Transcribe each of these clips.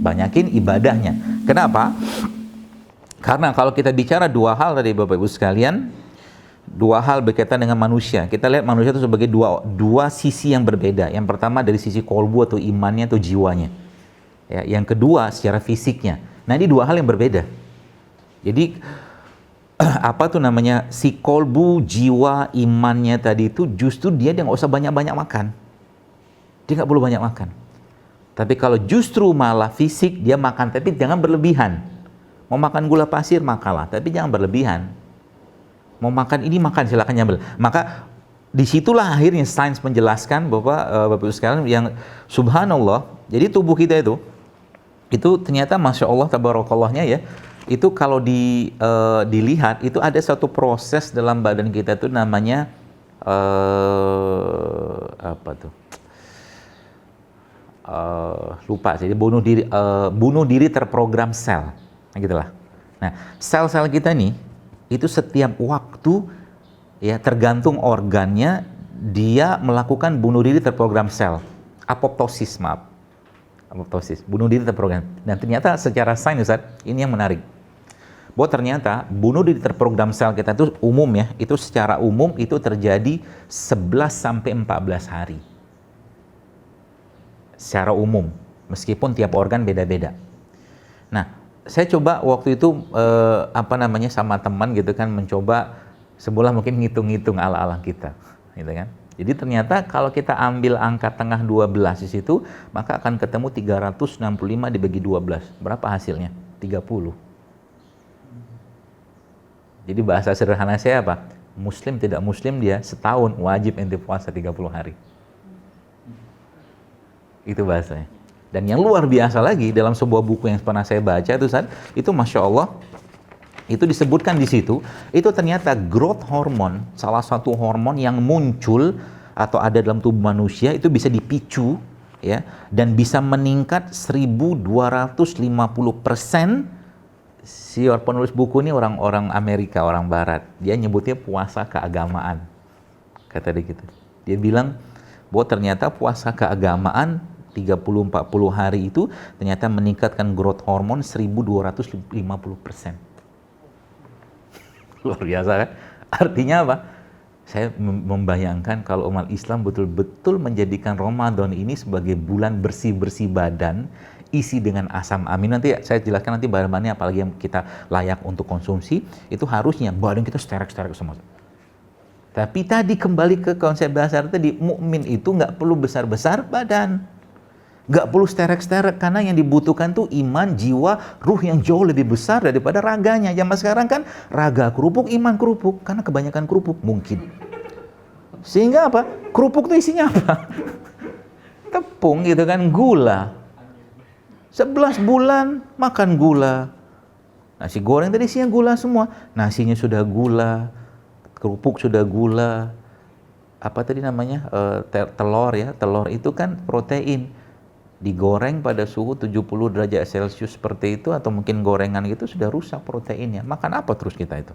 banyakin ibadahnya. Kenapa? Karena kalau kita bicara dua hal tadi Bapak Ibu sekalian, dua hal berkaitan dengan manusia. Kita lihat manusia itu sebagai dua sisi yang berbeda. Yang pertama dari sisi kolbu atau imannya atau jiwanya. Ya, yang kedua secara fisiknya. Nah ini dua hal yang berbeda. Jadi apa tuh namanya, si kolbu, jiwa, imannya tadi itu justru dia nggak usah banyak-banyak makan. Dia nggak perlu banyak makan. Tapi kalau justru malah fisik, dia makan tapi jangan berlebihan. Mau makan gula pasir, makalah, tapi jangan berlebihan. Mau makan ini, makan, silakan nyambel. Maka disitulah akhirnya sains menjelaskan bahwa Bapak Ibu sekalian yang subhanallah, jadi tubuh kita itu ternyata Masya Allah, tabarakallahnya ya, itu kalau dilihat, itu ada satu proses dalam badan kita itu namanya, apa tuh? Lupa sih, bunuh diri terprogram sel, nah, gitulah. Nah, sel-sel kita nih itu setiap waktu ya tergantung organnya dia melakukan bunuh diri terprogram sel, apoptosis, bunuh diri terprogram. Dan ternyata secara sains Ustaz, ini yang menarik, bahwa ternyata bunuh diri terprogram sel kita itu umum ya, itu secara umum itu terjadi 11 sampai 14 hari. Secara umum, meskipun tiap organ beda-beda. Nah, saya coba waktu itu sama teman gitu kan, mencoba sebulan mungkin ngitung-ngitung ala-ala kita, gitu kan. Jadi ternyata kalau kita ambil angka tengah 12 di situ, maka akan ketemu 365 dibagi 12. Berapa hasilnya? 30. Jadi bahasa sederhana saya apa? Muslim tidak muslim dia setahun wajib ente puasa 30 hari. Itu bahasanya. Dan yang luar biasa lagi, dalam sebuah buku yang pernah saya baca itu Masya Allah, itu disebutkan di situ, itu ternyata growth hormone, salah satu hormon yang muncul atau ada dalam tubuh manusia, itu bisa dipicu ya, dan bisa meningkat 1250%. Si penulis buku ini orang Amerika, orang Barat, dia nyebutnya puasa keagamaan, kata dia gitu. Dia bilang bahwa ternyata puasa keagamaan 30-40 hari itu ternyata meningkatkan growth hormone 1250%. Luar biasa kan? Artinya apa? Saya membayangkan kalau umat Islam betul-betul menjadikan Ramadan ini sebagai bulan bersih-bersih badan, isi dengan asam amin. Nanti saya jelaskan nanti bahan-bahannya, apalagi yang kita layak untuk konsumsi, itu harusnya badan kita sterek-sterek semua. Tapi tadi kembali ke konsep dasar tadi, mukmin itu nggak perlu besar-besar badan, nggak perlu sterek-sterek, karena yang dibutuhkan tuh iman, jiwa, ruh yang jauh lebih besar daripada raganya. Zaman sekarang kan raga kerupuk, iman kerupuk, karena kebanyakan kerupuk mungkin. Sehingga apa? Kerupuk tuh isinya apa? Tepung gitu kan, gula. 11 bulan makan gula. Nasi goreng tadi isinya gula semua. Nasinya sudah gula, kerupuk sudah gula. Apa tadi namanya? Telur ya. Telur itu kan protein. Digoreng pada suhu 70 derajat Celcius seperti itu, atau mungkin gorengan gitu, sudah rusak proteinnya. Makan apa terus kita itu?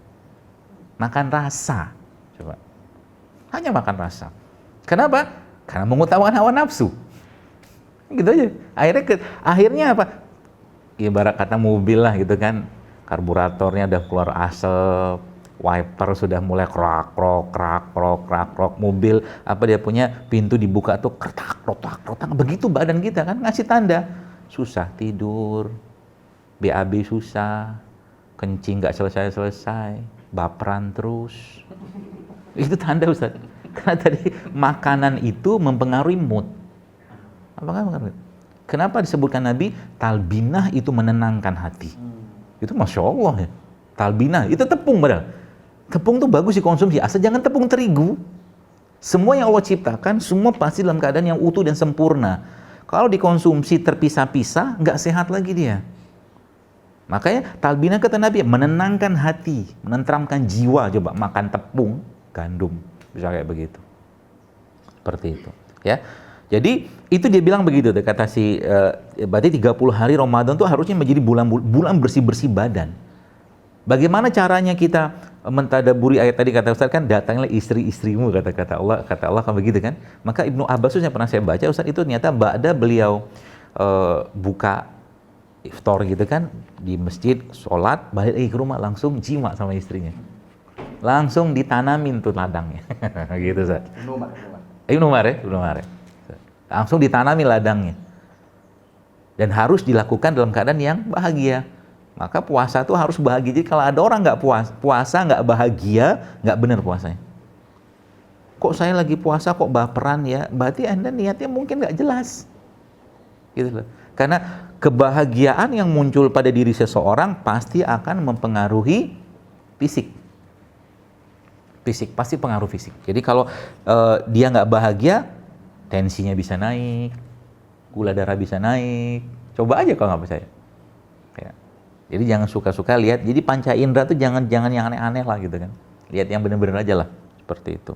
Makan rasa. Coba. Hanya makan rasa. Kenapa? Karena mengutamakan hawa nafsu. Gitu aja. Akhirnya apa? Ibarat kata mobil lah gitu kan. Karburatornya udah keluar asap, wiper sudah mulai krak-krok, mobil apa dia punya, pintu dibuka tuh kertak, begitu badan kita kan ngasih tanda susah tidur, BAB susah, kencing nggak selesai, baperan terus. Itu tanda Ustaz. Karena tadi makanan itu mempengaruhi mood. Kenapa disebutkan Nabi talbinah itu menenangkan hati? Itu Masya Allah ya. Talbinah itu tepung padahal. Tepung tuh bagus dikonsumsi, asal jangan tepung terigu. Semua yang Allah ciptakan, semua pasti dalam keadaan yang utuh dan sempurna. Kalau dikonsumsi terpisah-pisah, nggak sehat lagi dia. Makanya talbinah kata Nabi, menenangkan hati, menenteramkan jiwa. Coba makan tepung, gandum, bisa kayak begitu. Seperti itu. Ya. Jadi itu dia bilang begitu, kata berarti 30 hari Ramadan tuh harusnya menjadi bulan bersih-bersih badan. Bagaimana caranya kita mentadaburi ayat tadi, kata Ustaz kan, datanglah istri-istrimu, kata Allah kan begitu kan. Maka Ibnu Abbas yang pernah saya baca Ustaz, itu ternyata ba'da beliau buka iftar gitu kan di masjid, sholat, balik lagi ke rumah langsung jima sama istrinya. Langsung ditanamin tuh ladangnya. Gitu, Ustaz. Ibnu Umar ya, Ibnu Umar ya. Langsung ditanami ladangnya. Dan harus dilakukan dalam keadaan yang bahagia. Maka puasa itu harus bahagia. Jadi kalau ada orang nggak puasa nggak bahagia, nggak benar puasanya. Kok saya lagi puasa kok baperan ya? Berarti Anda niatnya mungkin nggak jelas. Gitu loh. Karena kebahagiaan yang muncul pada diri seseorang pasti akan mempengaruhi fisik. Fisik pasti pengaruh fisik. Jadi kalau dia nggak bahagia, tensinya bisa naik, gula darah bisa naik. Coba aja kalau nggak percaya. Ya. Jadi jangan suka-suka lihat. Jadi panca indera tuh jangan yang aneh-aneh lah gitu kan. Lihat yang benar-benar aja lah seperti itu.